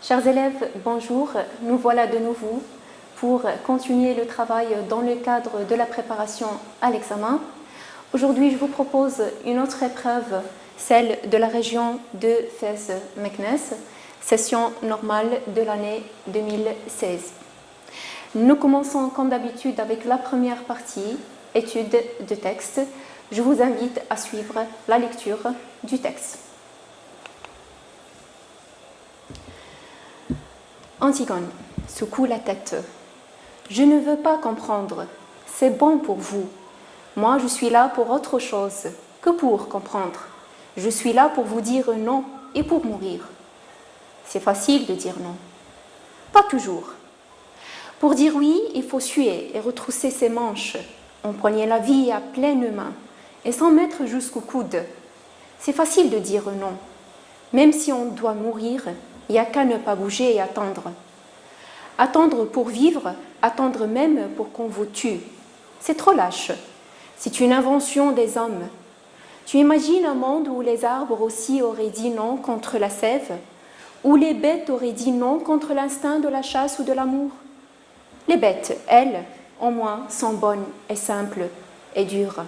Chers élèves, bonjour. Nous voilà de nouveau pour continuer le travail dans le cadre de la préparation à l'examen. Aujourd'hui, je vous propose une autre épreuve, celle de la région de Fès-Meknès, session normale de l'année 2016. Nous commençons comme d'habitude avec la première partie, étude de texte. Je vous invite à suivre la lecture du texte. Antigone secoue la tête. Je ne veux pas comprendre. C'est bon pour vous. Moi, je suis là pour autre chose que pour comprendre. Je suis là pour vous dire non et pour mourir. C'est facile de dire non. Pas toujours. Pour dire oui, il faut suer et retrousser ses manches, empoigner la vie à pleines mains et s'en mettre jusqu'au coude. C'est facile de dire non. Même si on doit mourir, il n'y a qu'à ne pas bouger et attendre. Attendre pour vivre, attendre même pour qu'on vous tue. C'est trop lâche. C'est une invention des hommes. Tu imagines un monde où les arbres aussi auraient dit non contre la sève, où les bêtes auraient dit non contre l'instinct de la chasse ou de l'amour. Les bêtes, elles, au moins, sont bonnes et simples et dures.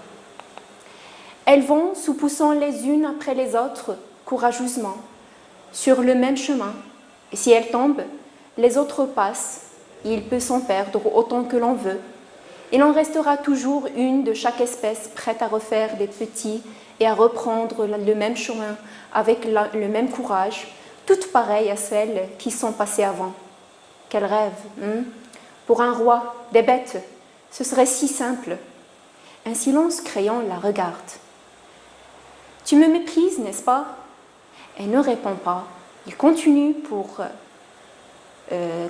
Elles vont, se poussant les unes après les autres, courageusement, sur le même chemin. Et si elles tombent, les autres passent. Il peut s'en perdre autant que l'on veut. Il en restera toujours une de chaque espèce prête à refaire des petits et à reprendre le même chemin avec le même courage, toutes pareilles à celles qui sont passées avant. Quel rêve, hein? Pour un roi, des bêtes, ce serait si simple. Un silence crayon la regarde. Tu me méprises, n'est-ce pas? Elle ne répond pas. Il continue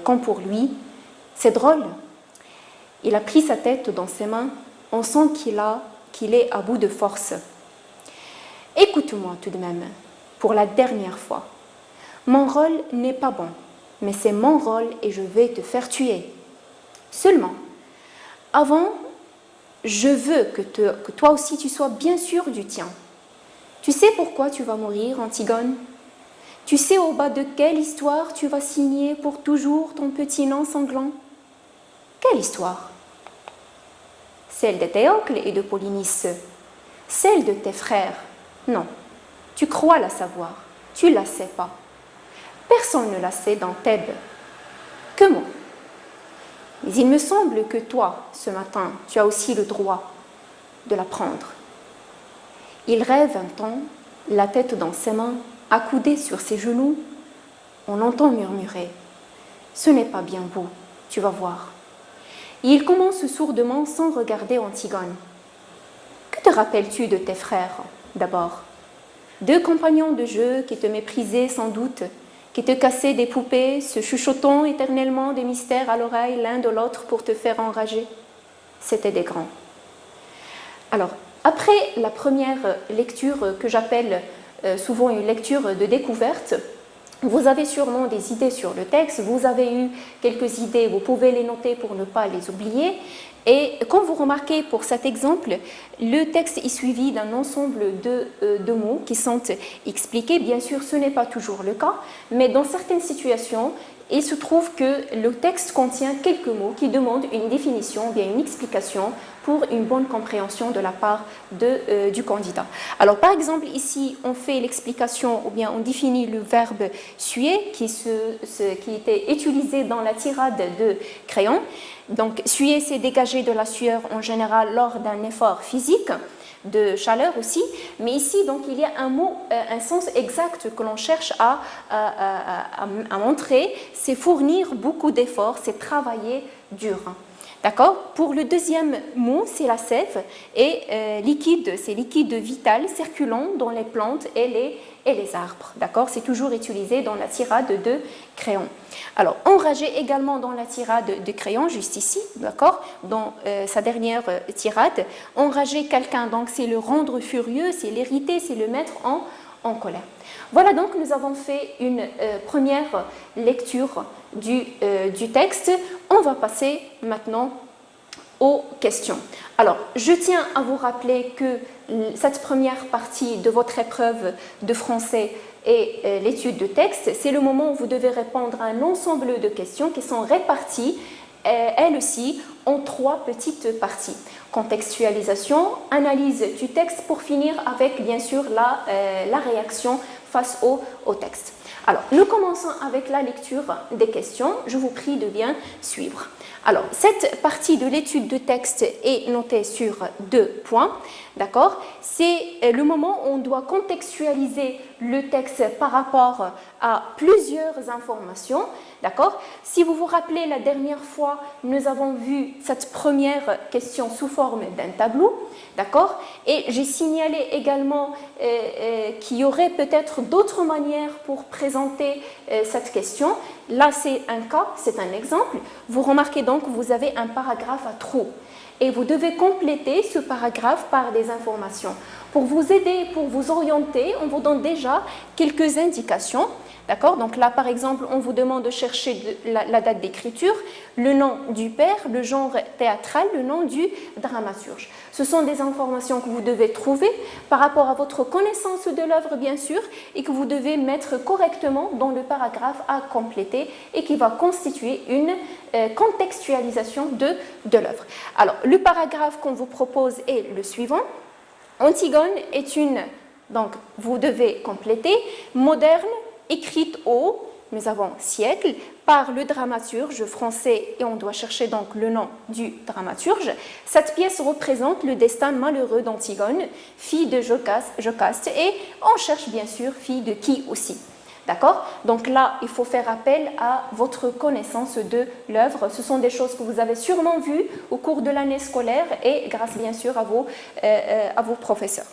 comme pour lui. C'est drôle. Il a pris sa tête dans ses mains. On sent qu'il est à bout de force. Écoute-moi tout de même, pour la dernière fois. Mon rôle n'est pas bon, mais c'est mon rôle et je vais te faire tuer. Seulement, avant, je veux que toi aussi tu sois bien sûr du tien. Tu sais pourquoi tu vas mourir, Antigone? Tu sais au bas de quelle histoire tu vas signer pour toujours ton petit nom sanglant? Quelle histoire? Celle de Théocle et de Polynice. Celle de tes frères. Non, tu crois la savoir. Tu ne la sais pas. Personne ne la sait dans Thèbes. Que moi. Mais il me semble que toi, ce matin, tu as aussi le droit de l'apprendre. Il rêve un temps, la tête dans ses mains, accoudé sur ses genoux. On l'entend murmurer. Ce n'est pas bien beau, tu vas voir. Et il commence sourdement sans regarder Antigone. Que te rappelles-tu de tes frères, d'abord? 2 compagnons de jeu qui te méprisaient sans doute, qui te cassaient des poupées, se chuchotant éternellement des mystères à l'oreille l'un de l'autre pour te faire enrager. C'étaient des grands. Alors, après la première lecture que j'appelle souvent une lecture de découverte, vous avez sûrement des idées sur le texte, vous avez eu quelques idées, vous pouvez les noter pour ne pas les oublier. Et comme vous remarquez pour cet exemple, le texte est suivi d'un ensemble de mots qui sont expliqués. Bien sûr, ce n'est pas toujours le cas, mais dans certaines situations, il se trouve que le texte contient quelques mots qui demandent une définition, ou bien une explication pour une bonne compréhension de la part du candidat. Alors, par exemple, ici, on fait l'explication, ou bien on définit le verbe suer qui était utilisé dans la tirade de Crayon. Donc, suer, c'est dégager de la sueur en général lors d'un effort physique, de chaleur aussi, mais ici, donc, il y a un mot, un sens exact que l'on cherche à montrer, c'est fournir beaucoup d'efforts, c'est travailler dur. D'accord? Pour le deuxième mot, c'est la sève, et liquide, c'est liquide vital circulant dans les plantes et les arbres. D'accord? C'est toujours utilisé dans la tirade de Crayon. Alors, enragé également dans la tirade de Crayon, juste ici, d'accord? Dans sa dernière tirade. Enrager quelqu'un, donc c'est le rendre furieux, c'est l'irriter, c'est le mettre en colère. Voilà, donc nous avons fait une première lecture du texte. On va passer maintenant aux questions. Alors, je tiens à vous rappeler que cette première partie de votre épreuve de français et l'étude de texte, c'est le moment où vous devez répondre à un ensemble de questions qui sont réparties, elles aussi, en 3 petites parties. Contextualisation, analyse du texte, pour finir avec, bien sûr, la réaction face au texte. Alors, nous commençons avec la lecture des questions. Je vous prie de bien suivre. Alors, cette partie de l'étude de texte est notée sur 2 points, d'accord? C'est le moment où on doit contextualiser le texte par rapport à plusieurs informations, d'accord? Si vous vous rappelez, la dernière fois, nous avons vu cette première question sous forme d'un tableau, d'accord? Et j'ai signalé également qu'il y aurait peut-être d'autres manières pour présenter cette question. Là, c'est un cas, c'est un exemple. Vous remarquez donc que vous avez un paragraphe à trous et vous devez compléter ce paragraphe par des informations. Pour vous aider, pour vous orienter, on vous donne déjà quelques indications. D'accord? Donc là, par exemple, on vous demande de chercher la date d'écriture, le nom du père, le genre théâtral, le nom du dramaturge. Ce sont des informations que vous devez trouver par rapport à votre connaissance de l'œuvre, bien sûr, et que vous devez mettre correctement dans le paragraphe à compléter et qui va constituer une contextualisation de l'œuvre. Alors, le paragraphe qu'on vous propose est le suivant. Antigone est une, donc vous devez compléter, moderne, écrite au, nous avons siècle, par le dramaturge français, et on doit chercher donc le nom du dramaturge. Cette pièce représente le destin malheureux d'Antigone, fille de Jocaste, et on cherche bien sûr fille de qui aussi. D'accord? Donc là, il faut faire appel à votre connaissance de l'œuvre. Ce sont des choses que vous avez sûrement vues au cours de l'année scolaire et grâce bien sûr à vos professeurs.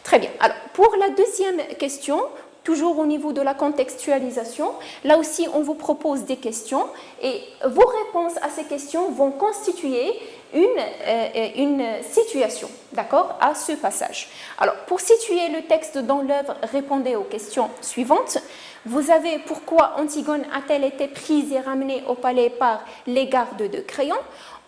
Très bien. Alors, pour la deuxième question, toujours au niveau de la contextualisation, là aussi on vous propose des questions et vos réponses à ces questions vont constituer une situation, d'accord, à ce passage. Alors, pour situer le texte dans l'œuvre, répondez aux questions suivantes. Vous avez pourquoi Antigone a-t-elle été prise et ramenée au palais par les gardes de Créon?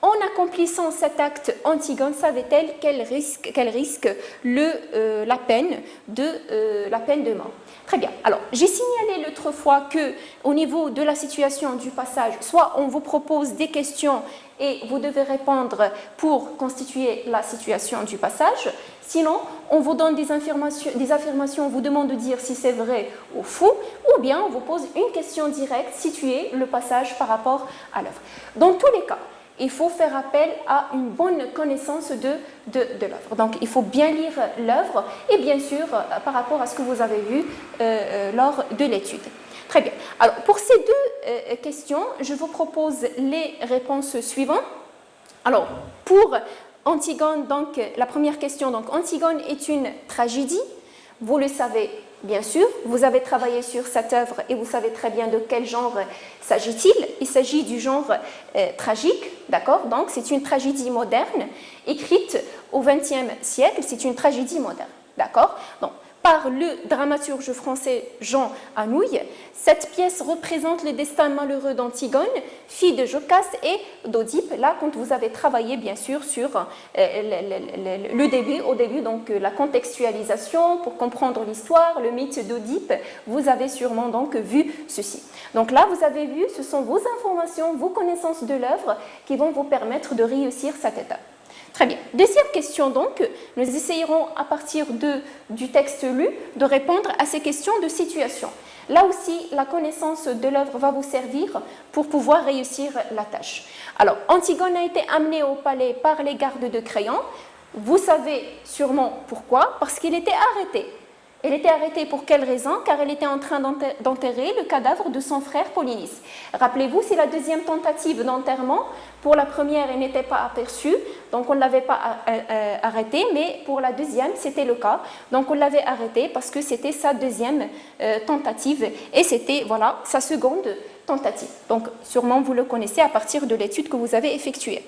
En accomplissant cet acte, Antigone savait-elle qu'elle risque la peine de mort? Très bien. Alors, j'ai signalé l'autre fois qu'au niveau de la situation du passage, soit on vous propose des questions et vous devez répondre pour constituer la situation du passage. Sinon, on vous donne des affirmations, on vous demande de dire si c'est vrai ou faux, ou bien on vous pose une question directe, situer le passage par rapport à l'œuvre. Dans tous les cas, il faut faire appel à une bonne connaissance de l'œuvre. Donc, il faut bien lire l'œuvre et bien sûr, par rapport à ce que vous avez vu lors de l'étude. Très bien. Alors, pour ces 2 questions, je vous propose les réponses suivantes. Alors, pour Antigone, donc, la première question, donc, Antigone est une tragédie. Vous le savez, bien sûr, vous avez travaillé sur cette œuvre et vous savez très bien de quel genre s'agit-il. Il s'agit du genre tragique, d'accord? Donc, c'est une tragédie moderne, écrite au XXe siècle, c'est une tragédie moderne, d'accord? Donc, par le dramaturge français Jean Anouilh, cette pièce représente le destin malheureux d'Antigone, fille de Jocaste et d'Oedipe. Là, quand vous avez travaillé, bien sûr, sur au début, donc la contextualisation pour comprendre l'histoire, le mythe d'Oedipe, vous avez sûrement donc vu ceci. Donc là, vous avez vu, ce sont vos informations, vos connaissances de l'œuvre qui vont vous permettre de réussir cette étape. Très bien. Deuxième question donc, nous essayerons à partir du texte lu de répondre à ces questions de situation. Là aussi, la connaissance de l'œuvre va vous servir pour pouvoir réussir la tâche. Alors, Antigone a été amenée au palais par les gardes de Créon. Vous savez sûrement pourquoi, parce qu'il était arrêté. Elle était arrêtée pour quelle raison? Car elle était en train d'enterrer le cadavre de son frère Polynice. Rappelez-vous, c'est la deuxième tentative d'enterrement. Pour la première, elle n'était pas aperçue, donc on ne l'avait pas arrêtée, mais pour la deuxième, c'était le cas. Donc on l'avait arrêtée parce que c'était sa deuxième tentative et c'était, voilà, sa seconde tentative. Donc sûrement vous le connaissez à partir de l'étude que vous avez effectuée.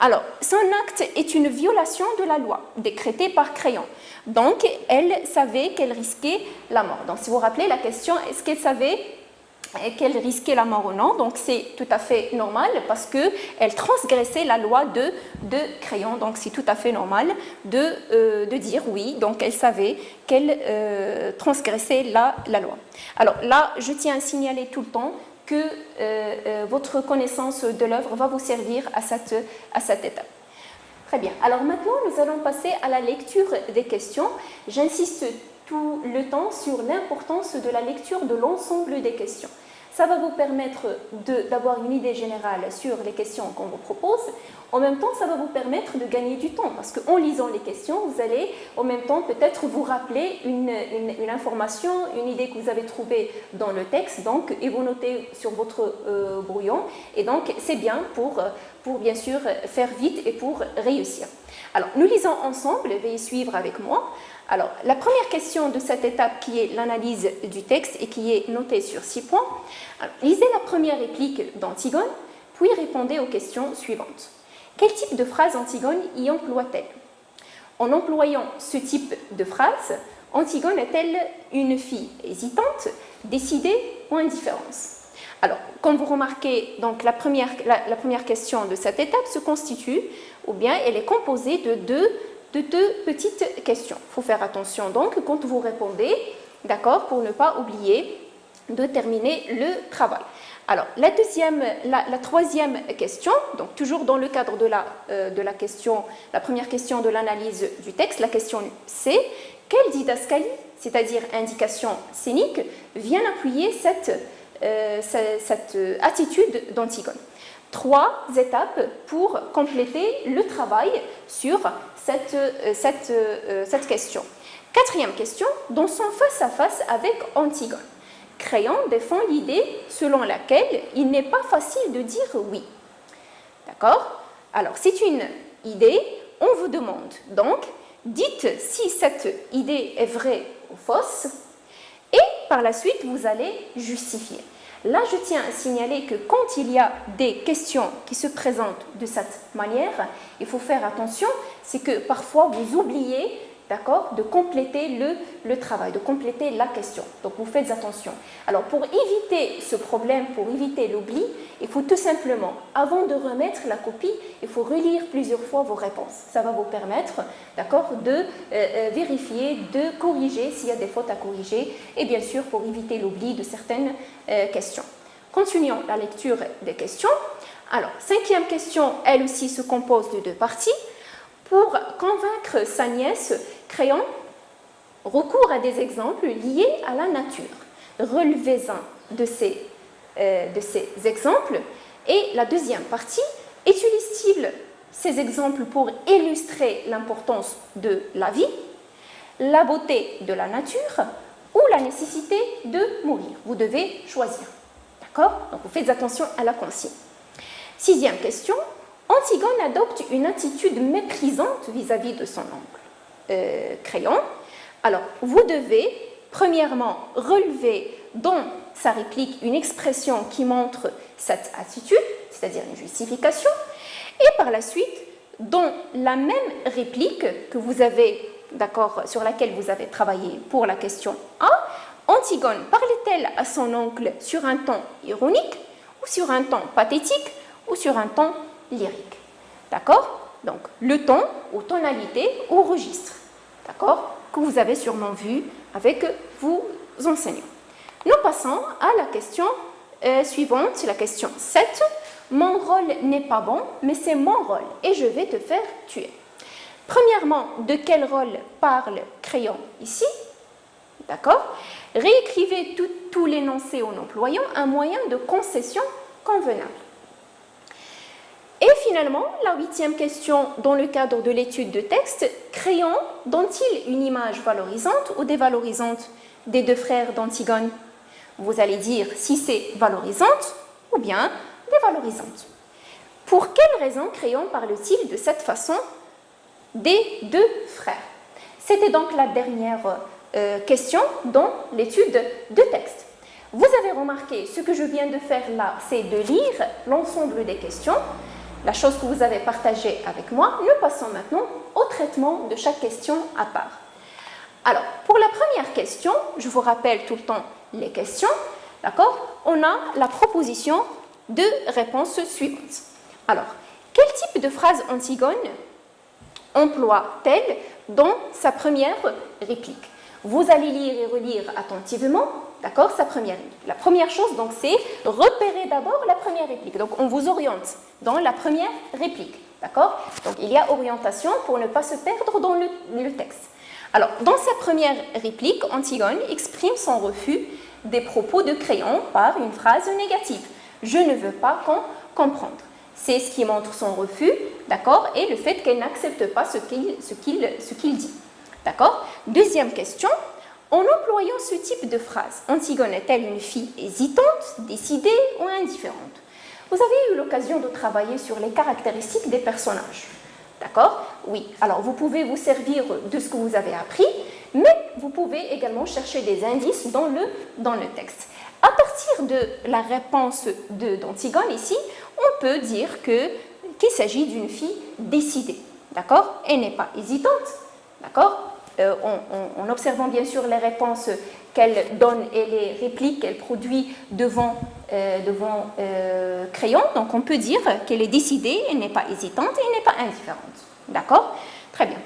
Alors, son acte est une violation de la loi décrétée par Créon. Donc, elle savait qu'elle risquait la mort. Donc, si vous vous rappelez la question, est-ce qu'elle savait qu'elle risquait la mort ou non. Donc c'est tout à fait normal parce qu'elle transgressait la loi de Créon. Donc c'est tout à fait normal de dire oui. Donc elle savait qu'elle transgressait la loi. Alors là, je tiens à signaler tout le temps que votre connaissance de l'œuvre va vous servir à cette étape. Très bien. Alors maintenant, nous allons passer à la lecture des questions. J'insiste tout le temps sur l'importance de la lecture de l'ensemble des questions. Ça va vous permettre d'avoir une idée générale sur les questions qu'on vous propose. En même temps, ça va vous permettre de gagner du temps parce qu'en lisant les questions, vous allez en même temps peut-être vous rappeler une information, une idée que vous avez trouvée dans le texte, donc, et vous notez sur votre brouillon. Et donc, c'est bien pour bien sûr faire vite et pour réussir. Alors, nous lisons ensemble, veuillez suivre avec moi. Alors, la première question de cette étape qui est l'analyse du texte et qui est notée sur 6 points. Alors, lisez la première réplique d'Antigone, puis répondez aux questions suivantes. Quel type de phrase Antigone y emploie-t-elle? En employant ce type de phrase, Antigone est-elle une fille hésitante, décidée ou indifférente? Alors, comme vous remarquez, donc, la première question de cette étape se constitue, ou bien elle est composée de deux petites questions. Il faut faire attention donc quand vous répondez, d'accord, pour ne pas oublier de terminer le travail. Alors, la troisième question, donc toujours dans le cadre de la question, la première question de l'analyse du texte, la question C, quelle didascalie, c'est-à-dire indication scénique, vient appuyer cette attitude d'Antigone? 3 étapes pour compléter le travail sur cette question. Quatrième question, dans son face-à-face avec Antigone, Créon défend l'idée selon laquelle il n'est pas facile de dire oui. D'accord? Alors, c'est une idée, on vous demande donc, dites si cette idée est vraie ou fausse, et par la suite, vous allez justifier. Là, je tiens à signaler que quand il y a des questions qui se présentent de cette manière, il faut faire attention, c'est que parfois vous oubliez, d'accord, de compléter le travail, de compléter la question. Donc, vous faites attention. Alors, pour éviter ce problème, pour éviter l'oubli, il faut tout simplement, avant de remettre la copie, il faut relire plusieurs fois vos réponses. Ça va vous permettre, d'accord, de vérifier, de corriger s'il y a des fautes à corriger, et bien sûr, pour éviter l'oubli de certaines questions. Continuons la lecture des questions. Alors, 5e question, elle aussi se compose de 2 parties. Pour convaincre sa nièce, Créon recourt à des exemples liés à la nature. Relevez-en de ces exemples. Et la 2e partie, utilise-t-il ces exemples pour illustrer l'importance de la vie, la beauté de la nature ou la nécessité de mourir? Vous devez choisir. D'accord? Donc, vous faites attention à la consigne. 6e question. Antigone adopte une attitude méprisante vis-à-vis de son oncle Créon. Alors, vous devez, premièrement, relever dans sa réplique une expression qui montre cette attitude, c'est-à-dire une justification, et par la suite, dans la même réplique que vous avez, d'accord, sur laquelle vous avez travaillé pour la question A, Antigone parlait-elle à son oncle sur un ton ironique, ou sur un ton pathétique, ou sur un ton lyrique? D'accord? Donc, le ton ou tonalité ou registre, d'accord, que vous avez sûrement vu avec vos enseignants. Nous passons à la question suivante, la question 7. Mon rôle n'est pas bon, mais c'est mon rôle et je vais te faire tuer. Premièrement, de quel rôle parle Créon ici? D'accord? Réécrivez tout l'énoncé en employant un moyen de concession convenable. Et finalement, la 8e question, dans le cadre de l'étude de texte, Créon donne-t-il une image valorisante ou dévalorisante des 2 frères d'Antigone? Vous allez dire si c'est valorisante ou bien dévalorisante. Pour quelle raison Créon parle-t-il de cette façon des 2 frères? C'était donc la dernière question dans l'étude de texte. Vous avez remarqué, ce que je viens de faire là, c'est de lire l'ensemble des questions, la chose que vous avez partagée avec moi. Nous passons maintenant au traitement de chaque question à part. Alors, pour la première question, je vous rappelle tout le temps les questions. D'accord? On a la proposition de réponse suivante. Alors, quel type de phrase Antigone emploie-t-elle dans sa première réplique? Vous allez lire et relire attentivement, d'accord, sa première réplique. La première chose, donc, c'est repérer d'abord la première réplique. Donc, on vous oriente dans la première réplique, d'accord? Donc, il y a orientation pour ne pas se perdre dans le texte. Alors, dans sa première réplique, Antigone exprime son refus des propos de Créon par une phrase négative. Je ne veux pas comprendre. C'est ce qui montre son refus, d'accord, et le fait qu'elle n'accepte pas ce qu'il dit. D'accord? Deuxième question. En employant ce type de phrase, Antigone est-elle une fille hésitante, décidée ou indifférente? Vous avez eu l'occasion de travailler sur les caractéristiques des personnages. D'accord? Oui. Alors, vous pouvez vous servir de ce que vous avez appris, mais vous pouvez également chercher des indices dans le texte. À partir de la réponse d'Antigone ici, on peut dire qu'il s'agit d'une fille décidée. D'accord? Elle n'est pas hésitante. D'accord? En observant bien sûr les réponses qu'elle donne et les répliques qu'elle produit devant Créon, donc on peut dire qu'elle est décidée, elle n'est pas hésitante et elle n'est pas indifférente. D'accord? Très bien.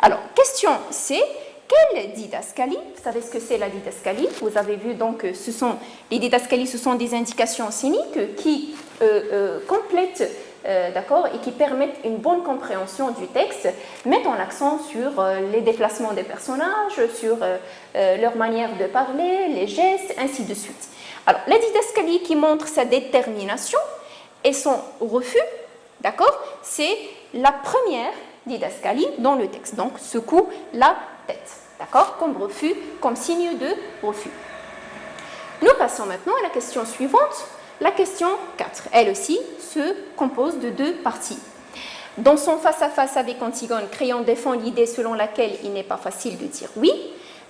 Alors, question C. Quelle didascalie? Vous savez ce que c'est la didascalie? Vous avez vu donc, les didascalies, ce sont des indications scéniques qui complètent, d'accord, et qui permettent une bonne compréhension du texte, mettant l'accent sur les déplacements des personnages, sur leur manière de parler, les gestes, ainsi de suite. Alors, la didascalie qui montre sa détermination et son refus, d'accord, c'est la première didascalie dans le texte. Donc, secoue la tête, d'accord, comme refus, comme signe de refus. Nous passons maintenant à la question suivante, la question 4. Elle aussi se compose de deux parties. Dans son face-à-face avec Antigone, Créon défend l'idée selon laquelle il n'est pas facile de dire oui.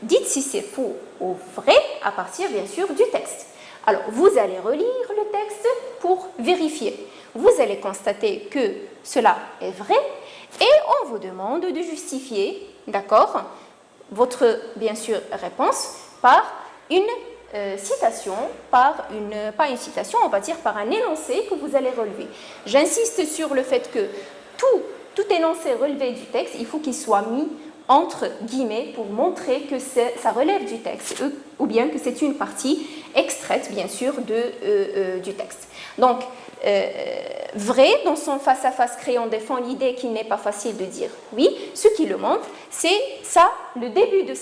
Dites si c'est faux ou vrai à partir, bien sûr, du texte. Alors, vous allez relire le texte pour vérifier. Vous allez constater que cela est vrai et on vous demande de justifier, d'accord, votre, bien sûr, réponse par une citation, pas une citation, on va dire par un énoncé que vous allez relever. J'insiste sur le fait que tout énoncé relevé du texte, il faut qu'il soit mis entre guillemets pour montrer que ça relève du texte ou bien que c'est une partie extraite, bien sûr, du texte. Donc, vrai, dans son face-à-face, Créon défend l'idée qu'il n'est pas facile de dire oui. Ce qui le montre, c'est ça, le début de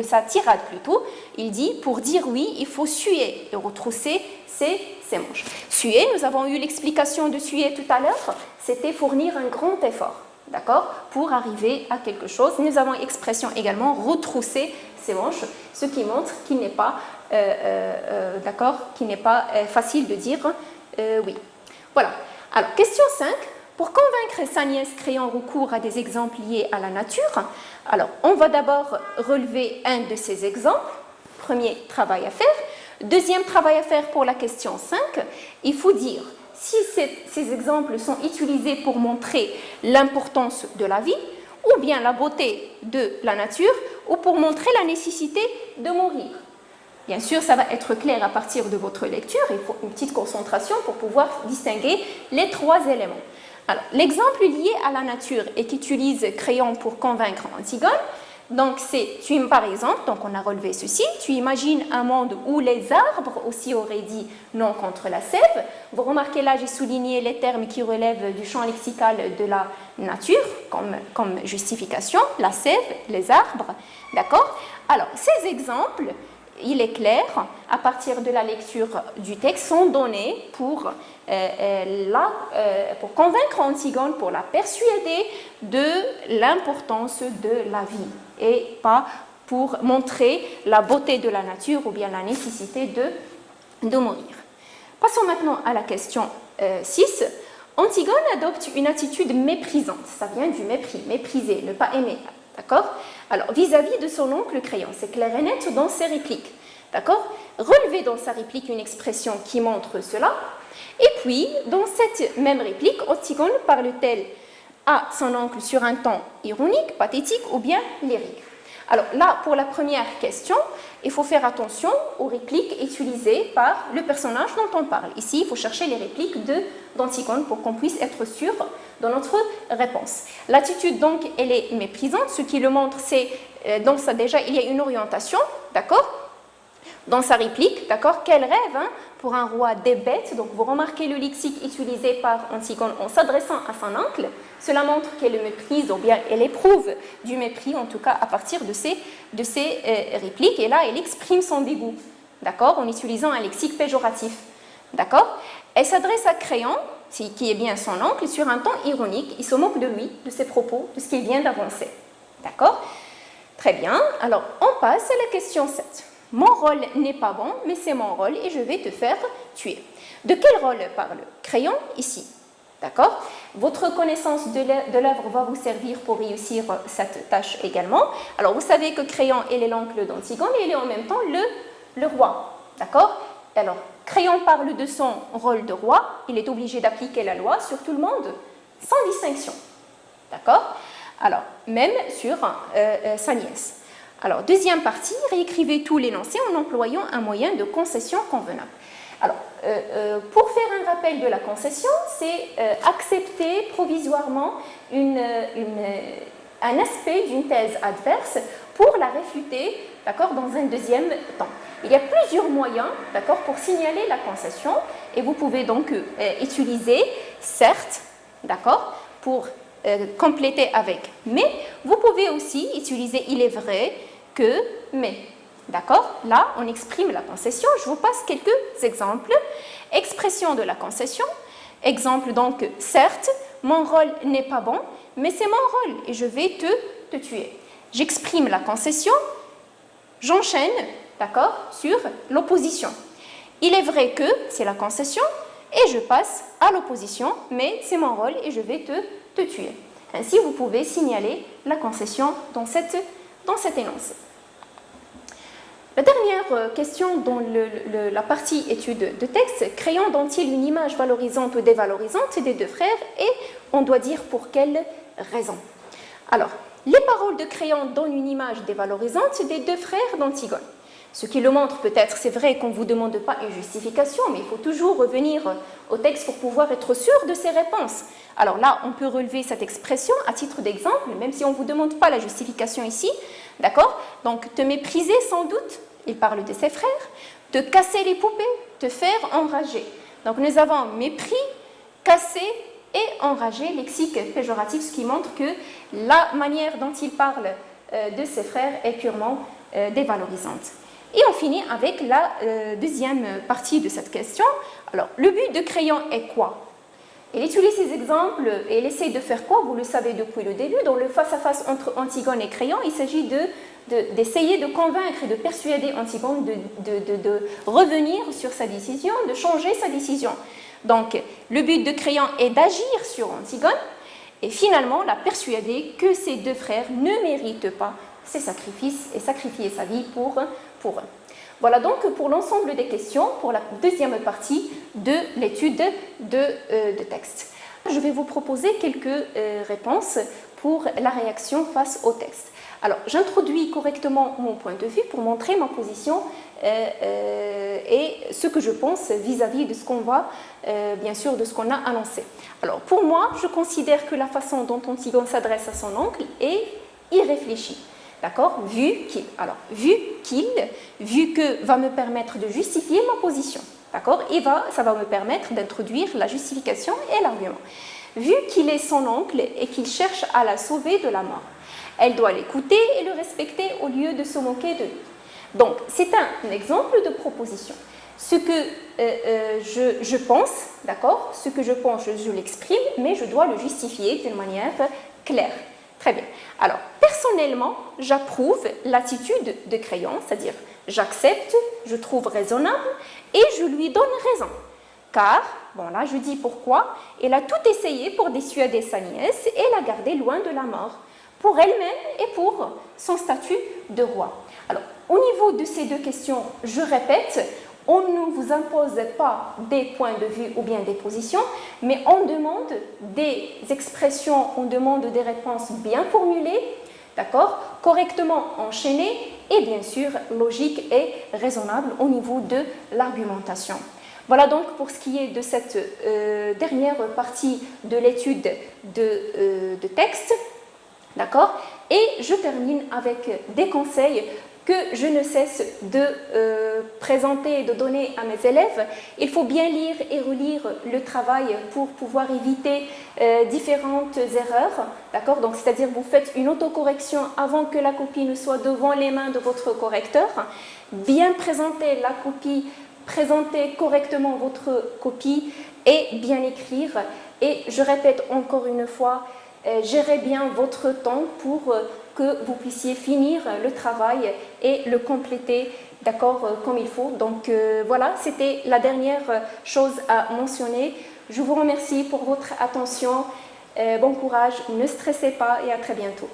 sa tirade plutôt. Il dit, pour dire oui, il faut suer et retrousser ses manches. Suer, nous avons eu l'explication de suer tout à l'heure, c'était fournir un grand effort, d'accord, pour arriver à quelque chose. Nous avons l'expression également retrousser ses manches, ce qui montre qu'il n'est pas, d'accord, qu'il n'est pas facile de dire oui. Voilà. Alors, question 5. Pour convaincre sa nièce, Créon recourt à des exemples liés à la nature. Alors, on va d'abord relever un de ces exemples. Premier travail à faire. Deuxième travail à faire pour la question 5. Il faut dire si ces exemples sont utilisés pour montrer l'importance de la vie, ou bien la beauté de la nature, ou pour montrer la nécessité de mourir. Bien sûr, ça va être clair à partir de votre lecture. Il faut une petite concentration pour pouvoir distinguer les trois éléments. Alors, l'exemple lié à la nature et qu'utilise Créon pour convaincre Antigone, donc par exemple, donc on a relevé ceci, tu imagines un monde où les arbres aussi auraient dit non contre la sève. Vous remarquez là, j'ai souligné les termes qui relèvent du champ lexical de la nature comme justification, la sève, les arbres, d'accord? Alors, ces exemples, il est clair, à partir de la lecture du texte, sont donnés pour convaincre Antigone, pour la persuader de l'importance de la vie et pas pour montrer la beauté de la nature ou bien la nécessité de mourir. Passons maintenant à la question 6. Antigone adopte une attitude méprisante. Ça vient du mépris, mépriser, ne pas aimer. D'accord? Alors, vis-à-vis de son oncle Créon, c'est clair et net dans ses répliques. D'accord? Relevez dans sa réplique une expression qui montre cela. Et puis, dans cette même réplique, Antigone parle-t-elle à son oncle sur un ton ironique, pathétique ou bien lyrique? Alors là, pour la première question, il faut faire attention aux répliques utilisées par le personnage dont on parle. Ici, il faut chercher les répliques d'Antigone pour qu'on puisse être sûr de notre réponse. L'attitude, donc, elle est méprisante. Ce qui le montre, c'est, dans ça déjà, il y a une orientation, d'accord, dans sa réplique, d'accord, quel rêve pour un roi des bêtes. Donc, vous remarquez le lexique utilisé par Antigone en s'adressant à son oncle. Cela montre qu'elle le méprise, ou bien elle éprouve du mépris, en tout cas à partir de ces répliques. Et là, elle exprime son dégoût, d'accord, en utilisant un lexique péjoratif, d'accord. Elle s'adresse à Créon, qui est bien son oncle, sur un ton ironique. Il se moque de lui, de ses propos, de ce qu'il vient d'avancer, d'accord. Très bien. Alors, on passe à la question 7. Mon rôle n'est pas bon, mais c'est mon rôle et je vais te faire tuer. De quel rôle parle Créon ici? D'accord? Votre connaissance de l'œuvre va vous servir pour réussir cette tâche également. Alors, vous savez que Créon est l'oncle d'Antigone et il est en même temps le roi. D'accord? Alors, Créon parle de son rôle de roi. Il est obligé d'appliquer la loi sur tout le monde, sans distinction. D'accord? Alors, même sur sa nièce. Alors, deuxième partie, réécrivez tout l'énoncé en employant un moyen de concession convenable. Alors, pour faire un rappel de la concession, c'est accepter provisoirement un aspect d'une thèse adverse pour la réfuter, d'accord, dans un deuxième temps. Il y a plusieurs moyens, d'accord, pour signaler la concession et vous pouvez donc utiliser certes, d'accord, pour compléter avec mais. Vous pouvez aussi utiliser il est vrai que mais. D'accord? Là, on exprime la concession. Je vous passe quelques exemples. Expression de la concession. Exemple donc, certes, mon rôle n'est pas bon, mais c'est mon rôle et je vais te tuer. J'exprime la concession. J'enchaîne, d'accord, sur l'opposition. Il est vrai que c'est la concession et je passe à l'opposition, mais c'est mon rôle et je vais te tuer. Ainsi, vous pouvez signaler la concession dans cet énoncé. La dernière question dans la partie étude de texte, Créon donne-t-il une image valorisante ou dévalorisante des deux frères et on doit dire pour quelle raison? Alors, les paroles de Créon donnent une image dévalorisante des deux frères d'Antigone. Ce qui le montre peut-être, c'est vrai qu'on ne vous demande pas une justification, mais il faut toujours revenir au texte pour pouvoir être sûr de ses réponses. Alors là, on peut relever cette expression à titre d'exemple, même si on ne vous demande pas la justification ici, d'accord? Donc, te mépriser sans doute, il parle de ses frères, te casser les poupées, te faire enrager. Donc, nous avons mépris, casser et enrager, lexique péjoratif, ce qui montre que la manière dont il parle de ses frères est purement dévalorisante. Et on finit avec la deuxième partie de cette question. Alors, le but de Créon est quoi? Il utilise ces exemples et il essaie de faire quoi? Vous le savez depuis le début. Dans le face-à-face entre Antigone et Créon, il s'agit d'essayer de convaincre et de persuader Antigone de revenir sur sa décision, de changer sa décision. Donc, le but de Créon est d'agir sur Antigone et finalement la persuader que ses deux frères ne méritent pas ses sacrifices et sacrifier sa vie pour eux. Voilà donc pour l'ensemble des questions pour la deuxième partie de l'étude de texte. Je vais vous proposer quelques réponses pour la réaction face au texte. Alors, j'introduis correctement mon point de vue pour montrer ma position et ce que je pense vis-à-vis de ce qu'on va, bien sûr, de ce qu'on a annoncé. Alors, pour moi, je considère que la façon dont Antigone s'adresse à son oncle est irréfléchie. D'accord? Vu que va me permettre de justifier ma position. D'accord? Et ça va me permettre d'introduire la justification et l'argument. Vu qu'il est son oncle et qu'il cherche à la sauver de la mort, elle doit l'écouter et le respecter au lieu de se moquer de lui. Donc, c'est un exemple de proposition. Ce que je pense, d'accord? Ce que je pense, je l'exprime, mais je dois le justifier d'une manière claire. Très bien. Alors, personnellement, j'approuve l'attitude de Créon, c'est-à-dire j'accepte, je trouve raisonnable et je lui donne raison. Car, bon là je dis pourquoi, elle a tout essayé pour dissuader sa nièce et la garder loin de la mort, pour elle-même et pour son statut de roi. Alors, au niveau de ces deux questions, je répète, on ne vous impose pas des points de vue ou bien des positions, mais on demande des expressions, on demande des réponses bien formulées, d'accord, correctement enchaîné et bien sûr logique et raisonnable au niveau de l'argumentation. Voilà donc pour ce qui est de cette dernière partie de l'étude de texte, d'accord. Et je termine avec des conseils que je ne cesse de présenter et de donner à mes élèves. Il faut bien lire et relire le travail pour pouvoir éviter différentes erreurs, d'accord. Donc c'est-à-dire vous faites une autocorrection avant que la copie ne soit devant les mains de votre correcteur. Bien présenter la copie, présenter correctement votre copie et bien écrire. Et je répète encore une fois, gérez bien votre temps pour que vous puissiez finir le travail et le compléter, d'accord, comme il faut. Donc voilà, c'était la dernière chose à mentionner. Je vous remercie pour votre attention. Bon courage, ne stressez pas et à très bientôt.